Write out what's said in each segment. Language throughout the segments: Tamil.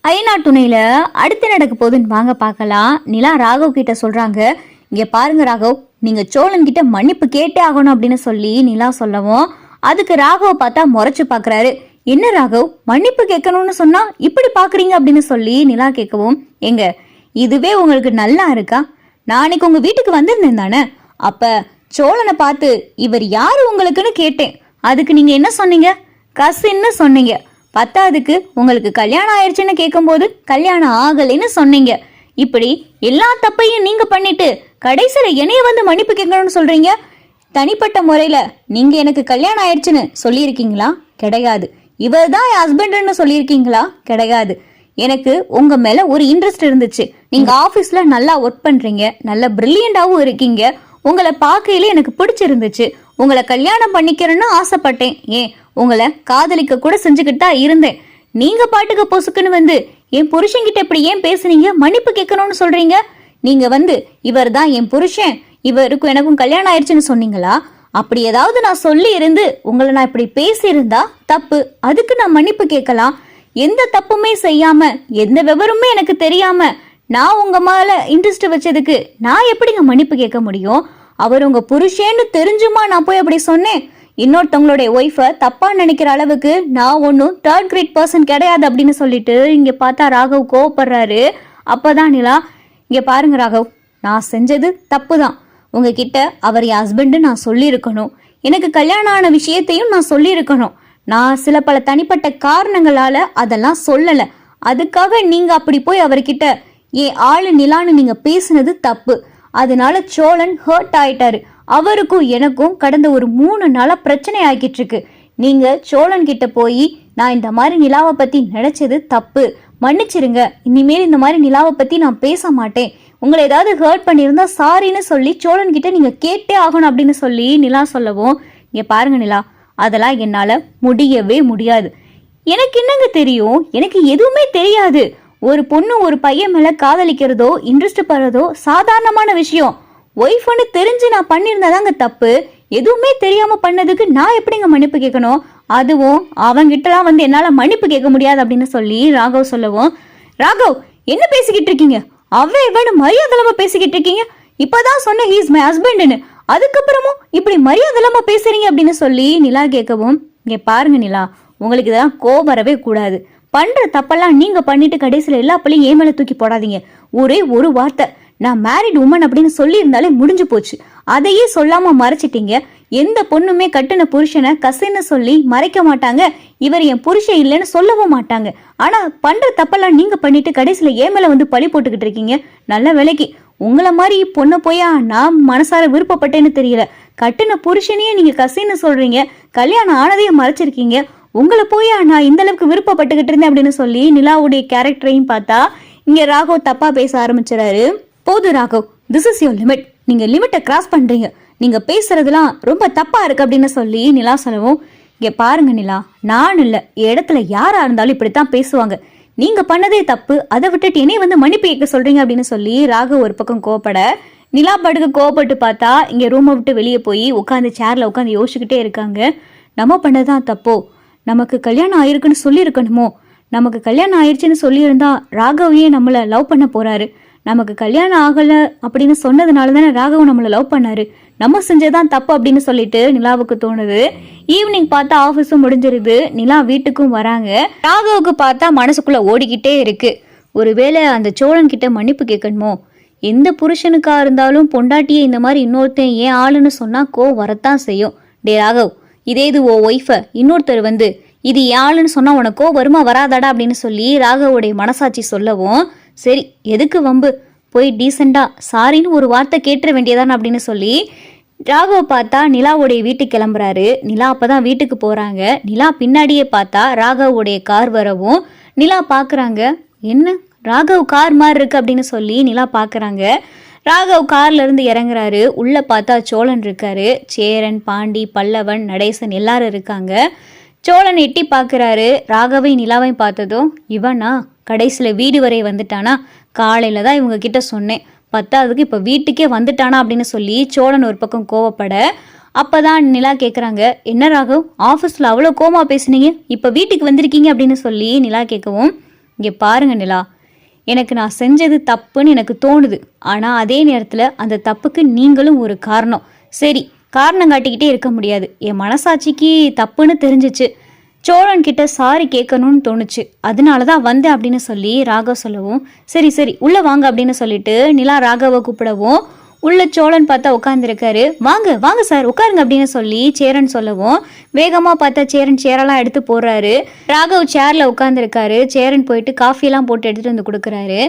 ஐநா துணையில அடுத்து நடக்க போகுதுன்னு வாங்க பார்க்கலாம். நிலா ராகவ் கிட்ட சொல்றாங்க, இங்க பாருங்க ராகவ், நீங்க சோழன் கிட்ட மன்னிப்பு கேட்டே ஆகணும் அப்படின்னு சொல்லி நிலா சொல்லவும், அதுக்கு ராகவ் பார்த்தா முறைச்சு பாக்குறாரு. என்ன ராகவ், மன்னிப்பு கேட்கணும்னு சொன்னா இப்படி பாக்குறீங்க அப்படின்னு சொல்லி நிலா கேட்கவும், எங்க இதுவே உங்களுக்கு நல்லா இருக்கா? நாளைக்கு உங்க வீட்டுக்கு வந்திருந்தேன் தானே, அப்ப சோழனை பார்த்து இவர் யாரு உங்களுக்குன்னு கேட்டேன். அதுக்கு நீங்க என்ன சொன்னீங்க? கசின்னு சொன்னீங்க. பத்தாவதுக்கு உங்களுக்கு கல்யாணம் ஆயிடுச்சுன்னு கேட்கும்போது கல்யாணம் ஆகலைன்னு சொன்னீங்க. இப்படி எல்லா தப்பையும் நீங்க பண்ணிட்டு கடைசியில என்னைய வந்து மன்னிப்பு கேட்கணும்னு சொல்றீங்க. தனிப்பட்ட முறையில நீங்க எனக்கு கல்யாணம் ஆயிடுச்சுன்னு சொல்லியிருக்கீங்களா? கிடையாது. இவர் தான் என் ஹஸ்பண்ட்னு சொல்லியிருக்கீங்களா? கிடையாது. எனக்கு உங்க மேல ஒரு இன்ட்ரெஸ்ட் இருந்துச்சு. நீங்க ஆபீஸ்ல நல்லா ஒர்க் பண்றீங்க, நல்ல பிரில்லியண்டாவும் இருக்கீங்க. உங்களை பார்க்கையில எனக்கு பிடிச்சிருந்துச்சு. உங்களை கல்யாணம் பண்ணிக்கிறேன்னு ஆசைப்பட்டேன். ஏன் உங்களை காதலிக்க கூட செஞ்சுக்கிட்டு தான் இருந்தேன். நீங்க பாட்டுக்கு பொசுக்குன்னு வந்து என் புருஷன்கிட்ட இப்படி ஏன் பேசுனீங்க, மன்னிப்பு கேட்கணும்னு சொல்றீங்க. நீங்க வந்து இவர் தான் என் புருஷன், இவருக்கும் எனக்கும் கல்யாணம் ஆயிடுச்சுன்னு சொன்னீங்களா? அப்படி ஏதாவது நான் சொல்லி இருந்து உங்களை நான் இப்படி பேசியிருந்தா தப்பு, அதுக்கு நான் மன்னிப்பு கேட்கலாம். எந்த தப்புமே செய்யாம எந்த விவரமே எனக்கு தெரியாம நான் உங்க மேல இன்ட்ரெஸ்ட் வச்சதுக்கு நான் எப்படிங்க மன்னிப்பு கேட்க முடியும்? அவர் உங்க புருஷன்னு தெரிஞ்சுமா நான் போய் அப்படி சொன்னேன்? இன்னொருத்தவங்களுடைய ஒய்ஃபை தப்பா நினைக்கிற அளவுக்கு நான் ஒன்றும் தேர்ட் கிரேட் பர்சன் கிடையாது அப்படின்னு சொல்லிட்டு இங்க பார்த்தா ராகவ் கோவப்படுறாரு. அப்பதான் நிலா, இங்க பாருங்க ராகவ், நான் செஞ்சது தப்பு தான். உங்ககிட்ட அவர் என் ஹஸ்பண்டு நான் சொல்லியிருக்கணும். எனக்கு கல்யாணம் ஆன விஷயத்தையும் நான் சொல்லியிருக்கணும். நான் சில பல தனிப்பட்ட காரணங்களால அதெல்லாம் சொல்லல. அதுக்காக நீங்க அப்படி போய் அவர்கிட்ட ஏன் ஆளு நிலான்னு நீங்க பேசுனது தப்பு. அதனால சோழன் ஹர்ட் ஆயிட்டாரு. அவருக்கும் எனக்கும் கடந்த ஒரு 3 நாளா பிரச்சனை ஆகிட்டு இருக்கு. நீங்க சோழன் கிட்ட போய் நான் இந்த மாதிரி நிலாவை பத்தி நினைச்சது தப்பு, மன்னிச்சிருங்க, இனிமேல் இந்த மாதிரி நிலாவை பத்தி நான் பேச மாட்டேன், உங்களை ஏதாவது ஹர்ட் பண்ணியிருந்தா சாரின்னு சொல்லி சோழன் கிட்ட நீங்க கேட்டே ஆகணும் அப்படின்னு சொல்லி நிலா சொல்லவும், இங்க பாருங்க நிலா, அதெல்லாம் என்னால முடியவே முடியாது. எனக்கு என்னங்க தெரியும்? எனக்கு எதுவுமே தெரியாது. ஒரு பொண்ணு ஒரு பையன் மேல காதலிக்கிறதோ இன்ட்ரெஸ்ட் படுறதோ சாதாரணமான விஷயம். ஒய்ஃப்னு தெரிஞ்சு நான் பண்ணியிருந்தாதாங்க தப்பு. எதுவுமே தெரியாம பண்ணதுக்கு நான் எப்படிங்க மன்னிப்பு கேட்கணும்? அதுவும் அவங்கிட்டலாம் வந்து என்னால மன்னிப்பு கேட்க முடியாது அப்படின்னு சொல்லி ராகவ் சொல்லவும், ராகவ் என்ன பேசிக்கிட்டு இருக்கீங்க? அவனு மரியாதை இல்லாம பேசிக்கிட்டு இருக்கீங்க. இப்பதான் சொன்ன ஹீஸ் மை ஹஸ்பண்ட்னு, அதுக்கப்புறமும் இப்படி மரியாதை இல்லாம பேசுறீங்க அப்படின்னு சொல்லி நிலா கேட்கவும், இங்க பாருங்க நிலா, உங்களுக்கு இதெல்லாம் கோபம் வரவே கூடாது. பண்ற தப்பெல்லாம் நீங்க பண்ணிட்டு கடைசியில எல்லா பள்ளியும் ஏன் மேல தூக்கி போடாதீங்க. ஒரே ஒரு வார்த்தை நான் மேரிட் உமன் அப்படின்னு சொல்லி இருந்தாலே முடிஞ்சு போச்சு. அதையே சொல்லாம மறைச்சிட்டீங்க. எந்த பொண்ணுமே கட்டின புருஷனை கசின்னு சொல்லி மறைக்க மாட்டாங்க, இவர் என் புருஷன் இல்லைன்னு சொல்லவும் மாட்டாங்க. ஆனா பண்ற தப்பெல்லாம் நீங்க பண்ணிட்டு கடைசியில ஏன் மேல வந்து பழி போட்டுக்கிட்டு இருக்கீங்க. நல்ல வேலைக்கு உங்களை மாதிரி பொண்ணை போயா நான் மனசார விருப்பப்பட்டேன்னு தெரியல. கட்டின புருஷனையே நீங்க கசின்னு சொல்றீங்க, கல்யாணம் ஆனதையும் மறைச்சிருக்கீங்க. உங்களை போயா நான் இந்த அளவுக்கு விருப்பப்பட்டுக்கிட்டு இருந்தேன் அப்படின்னு சொல்லி நிலாவுடைய கேரக்டரையும் பார்த்தா இங்க ராகவ் தப்பா பேச ஆரம்பிச்சிடாரு. போது Raghav, this is your limit. நீங்க லிமிட்டை கிராஸ் பண்றீங்க. நீங்க பேசுறதுலாம் ரொம்ப தப்பா இருக்கு அப்படின்னு சொல்லி நிலா சொல்லவும், இங்க பாருங்க நிலா, நான் இல்ல இடத்துல யாரா இருந்தாலும் இப்படித்தான் பேசுவாங்க. நீங்க பண்ணதே தப்பு, அதை விட்டுட்டு என்னைய வந்து மன்னிப்பு கேட்க சொல்றீங்க அப்படின்னு சொல்லி ராகவ் ஒரு பக்கம் கோவப்பட, நிலா பாட்டுக்கு கோவப்பட்டு பார்த்தா இங்க ரூமை விட்டு வெளியே போய் உட்காந்து சேர்ல உட்காந்து யோசிச்சுக்கிட்டே இருக்காங்க. நம்ம பண்ணதான் தப்போ, நமக்கு கல்யாணம் ஆயிருக்குன்னு சொல்லியிருக்கணுமோ, நமக்கு கல்யாணம் ஆயிடுச்சுன்னு சொல்லியிருந்தா ராகவையே நம்மளை லவ் பண்ண போறாரு. நமக்கு கல்யாணம் ஆகல அப்படின்னு சொன்னதுனால தானே ராகவ் நம்மளை லவ் பண்ணாரு. நம்ம செஞ்சதான் தப்பு அப்படின்னு சொல்லிட்டு நிலாவுக்கு தோணுது. ஈவினிங் பார்த்தா ஆஃபீஸும் முடிஞ்சிருது. நிலா வீட்டுக்கும் வராங்க. ராகவுக்கு பார்த்தா மனசுக்குள்ள ஓடிக்கிட்டே இருக்கு. ஒருவேளை அந்த சோழன் கிட்ட மன்னிப்பு கேட்கணுமோ? எந்த புருஷனுக்கா இருந்தாலும் பொண்டாட்டியை இந்த மாதிரி இன்னொருத்தன் ஏன் ஆளுன்னு சொன்னா வரத்தான் செய்யும். டே ராகவ், இதே இது ஓ ஒய்ஃபை இன்னொருத்தர் வந்து இது யாழுன்னு சொன்னா உனக்கோ வருமா வராதாடா அப்படின்னு சொல்லி ராகவோடைய மனசாட்சி சொல்லவும், சரி எதுக்கு வம்பு, போய் டீசெண்டா சாரின்னு ஒரு வார்த்தை கேட்டுற வேண்டியதானே அப்படின்னு சொல்லி ராகவ் பார்த்தா நிலாவுடைய வீட்டுக்கு கிளம்புறாரு. நிலா அப்பதான் வீட்டுக்கு போறாங்க. நிலா பின்னாடியே பார்த்தா ராகவோடைய கார் வரவும் நிலா பாக்குறாங்க, என்ன ராகவ் கார் மாதிரி இருக்கு அப்படின்னு சொல்லி நிலா பாக்குறாங்க. ராகவ் கார்ல இருந்து இறங்குறாரு. உள்ள பார்த்தா சோழன் இருக்காரு. சேரன், பாண்டி, பல்லவன், நடேசன் எல்லாரும் இருக்காங்க. சோழன் எட்டி பாக்குறாரு. ராகவை நிலாவையும் பார்த்ததும், இவனா கடைசியில வீடு வரை வந்துட்டானா? காலையில தான் இவங்க கிட்ட சொன்னேன், பத்தாவதுக்கு இப்ப வீட்டுக்கே வந்துட்டானா அப்படின்னு சொல்லி சோழன் ஒரு பக்கம் கோவப்பட, அப்பதான் நிலா கேக்குறாங்க, என்ன ராகவ் ஆபீஸ்ல அவ்வளவு கோமா பேசுனீங்க, இப்ப வீட்டுக்கு வந்திருக்கீங்க அப்படின்னு சொல்லி நிலா கேட்கவும், இங்கே பாருங்க நிலா, எனக்கு நான் செஞ்சது தப்புன்னு எனக்கு தோணுது. ஆனால் அதே நேரத்தில் அந்த தப்புக்கு நீங்களும் ஒரு காரணம். சரி, காரணம் காட்டிக்கிட்டே இருக்க முடியாது. என் மனசாட்சிக்கு தப்புன்னு தெரிஞ்சிச்சு. சோழன் கிட்ட சாரி கேட்கணும்னு தோணுச்சு, அதனால தான் வந்தேன் அப்படின்னு சொல்லி ராகவ் சொல்லவும், சரி சரி உள்ளே வாங்க அப்படின்னு சொல்லிட்டு நிலா ராகவை கூப்பிடவும், உள்ள சோழன் பார்த்தா உட்காந்துருக்காரு. வாங்க வாங்க சார் உட்காருங்க அப்படின்னு சொல்லி சேரன் சொல்லவும், வேகமாக பார்த்தா சேரன் சேரெல்லாம் எடுத்து போடுறாரு. ராகவ் சேரில் உட்காந்துருக்காரு. சேரன் போயிட்டு காஃபியெல்லாம் போட்டு எடுத்துகிட்டு வந்து கொடுக்குறாரு.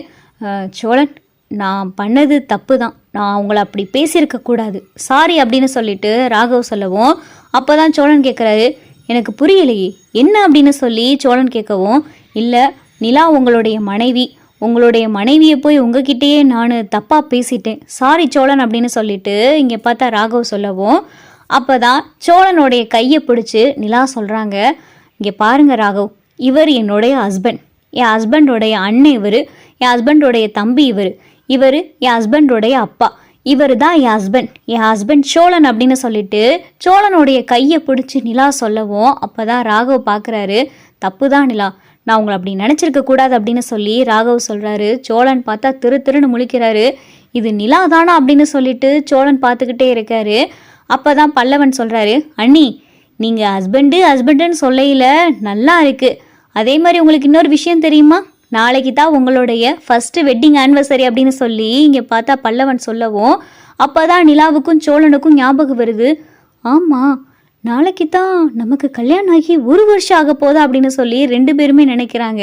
சோழன், நான் பண்ணது தப்பு தான், நான் உங்களை அப்படி பேசியிருக்க கூடாது, சாரி அப்படின்னு சொல்லிட்டு ராகவ் சொல்லவும், அப்போ தான் சோழன் கேட்குறாரு, எனக்கு புரியலையே என்ன அப்படின்னு சொல்லி சோழன் கேட்கவும், இல்லை நிலா உங்களுடைய மனைவி, உங்களுடைய மனைவியை போய் உங்ககிட்டயே நான் தப்பாக பேசிட்டேன், சாரி சோழன் அப்படின்னு சொல்லிட்டு இங்கே பார்த்தா ராகவ் சொல்லவும், அப்போ தான் சோழனுடைய கையை பிடிச்சி நிலா சொல்கிறாங்க, இங்கே பாருங்க ராகவ், இவர் என்னுடைய ஹஸ்பண்ட், என் ஹஸ்பண்டோடைய அண்ணன் இவர், என் ஹஸ்பண்டோடைய தம்பி இவர், இவர் என் ஹஸ்பண்டோடைய அப்பா, இவர் தான் என் ஹஸ்பண்ட் சோழன் அப்படின்னு சொல்லிட்டு சோழனுடைய கையை பிடிச்சி நிலா சொல்லவும், அப்போ தான் ராகவ் பார்க்குறாரு, தப்பு தான் நிலா, நான் உங்களை அப்படி நினச்சிருக்க கூடாது அப்படின்னு சொல்லி ராகவ் சொல்கிறாரு. சோழன் பார்த்தா திருன்னு முழிக்கிறாரு. இது நிலா தானா அப்படின்னு சொல்லிட்டு சோழன் பார்த்துக்கிட்டே இருக்காரு. அப்போ தான் பல்லவன் சொல்கிறாரு, அண்ணி நீங்கள் ஹஸ்பண்டுன்னு சொல்லையில் நல்லா இருக்குது. அதே மாதிரி உங்களுக்கு இன்னொரு விஷயம் தெரியுமா, நாளைக்கு தான் உங்களுடைய ஃபஸ்ட்டு வெட்டிங் ஆனிவர்சரி அப்படின்னு சொல்லி இங்கே பார்த்தா பல்லவன் சொல்லவும், அப்போ தான் நிலாவுக்கும் சோழனுக்கும் ஞாபகம் வருது, ஆமாம் நாளைக்கு தான் நமக்கு கல்யாணம் ஆகி 1 வருஷம் ஆக போதா அப்படின்னு சொல்லி 2 பேருமே நினைக்கிறாங்க.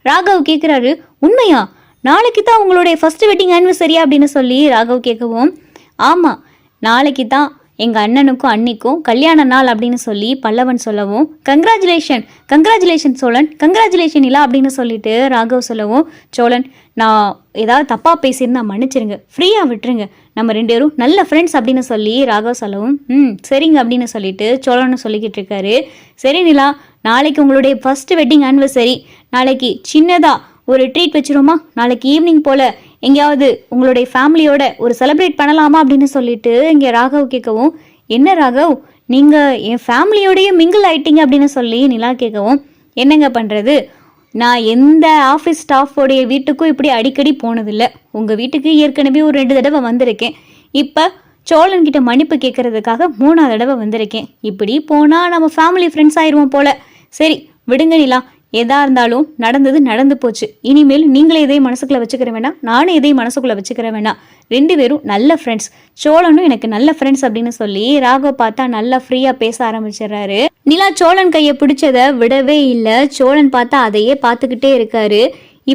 ராகவ் கேட்குறாரு, உண்மையா நாளைக்கு தான் உங்களுடைய ஃபஸ்ட்டு வெட்டிங் ஆனிவர்சரியா அப்படின்னு சொல்லி ராகவ் கேட்கவும், ஆமாம் நாளைக்கு தான் எங்கள் அண்ணனுக்கும் அன்னிக்கும் கல்யாண நாள் அப்படின்னு சொல்லி பல்லவன் சொல்லவும், கங்க்ராச்சுலேஷன் சோழன், கங்க்ராச்சுலேஷன் நிலா அப்படின்னு சொல்லிட்டு ராகவ் சொல்லவும், சோழன் நான் ஏதாவது தப்பாக பேசியிருந்தா மன்னிச்சிருங்க, ஃப்ரீயாக விட்டுருங்க, நம்ம 2 பேரும் நல்ல ஃப்ரெண்ட்ஸ் அப்படின்னு சொல்லி ராகவ் சொல்லவும், சரிங்க அப்படின்னு சொல்லிட்டு சோழனும் சொல்லிக்கிட்டு இருக்காரு. சரி நிலா, நாளைக்கு உங்களுடைய ஃபஸ்ட்டு வெட்டிங் ஆனிவர்சரி, நாளைக்கு சின்னதாக ஒரு ட்ரீட் வச்சுருமா, நாளைக்கு ஈவினிங் போல் எங்கேயாவது உங்களுடைய ஃபேமிலியோட ஒரு செலிப்ரேட் பண்ணலாமா அப்படின்னு சொல்லிட்டு இங்கே ராகவ் கேட்கவும், என்ன ராகவ் நீங்கள் என் ஃபேமிலியோடைய மிங்கிள் ஆயிட்டீங்க அப்படின்னு சொல்லி நிலா கேட்கவும், என்னங்க பண்ணுறது, நான் எந்த ஆஃபீஸ் ஸ்டாஃபோடைய வீட்டுக்கும் இப்படி அடிக்கடி போனதில்லை, உங்கள் வீட்டுக்கு ஏற்கனவே ஒரு 2 தடவை வந்திருக்கேன், இப்போ சோழன்கிட்ட மன்னிப்பு கேட்கறதுக்காக 3ஆவது தடவை வந்திருக்கேன், இப்படி போனால் நம்ம ஃபேமிலி ஃப்ரெண்ட்ஸ் ஆயிடுவோம் போல், சரி விடுங்க நிலா, எதா இருந்தாலும் நடந்து போச்சு, இனிமேல் நீங்களே எதையும் மனசுக்குள்ளே வச்சுக்கிற வேணாம், நானும் எதையும் மனசுக்குள்ளே வச்சுக்கிற வேணாம், 2 பேரும் நல்ல ஃப்ரெண்ட்ஸ், சோழனும் எனக்கு நல்ல ஃப்ரெண்ட்ஸ் அப்படின்னு சொல்லி ராகவ் பார்த்தா நல்லா ஃப்ரீயாக பேச ஆரம்பிச்சிடுறாரு. நிலா சோழன் கையை பிடிச்சதை விடவே இல்லை. சோழன் பார்த்தா அதையே பார்த்துக்கிட்டே இருக்காரு.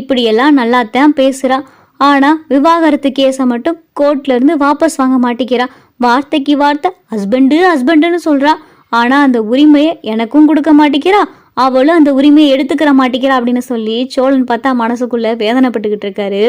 இப்படியெல்லாம் நல்லாத்தான் பேசுகிறான், ஆனால் விவாகரத்து கேஸை மட்டும் கோர்ட்லேருந்து வாபஸ் வாங்க மாட்டேங்கிறான், வார்த்தைக்கு வார்த்தை ஹஸ்பண்டுன்னு சொல்கிறா, ஆனால் அந்த உரிமையை எனக்கும் கொடுக்க மாட்டேங்கிறா, அவளும் அந்த உரிமையை எடுத்துக்கிற மாட்டேங்கிறா அப்படின்னு சொல்லி சோழன் பார்த்தா மனசுக்குள்ளே வேதனைப்பட்டுக்கிட்டு இருக்காரு.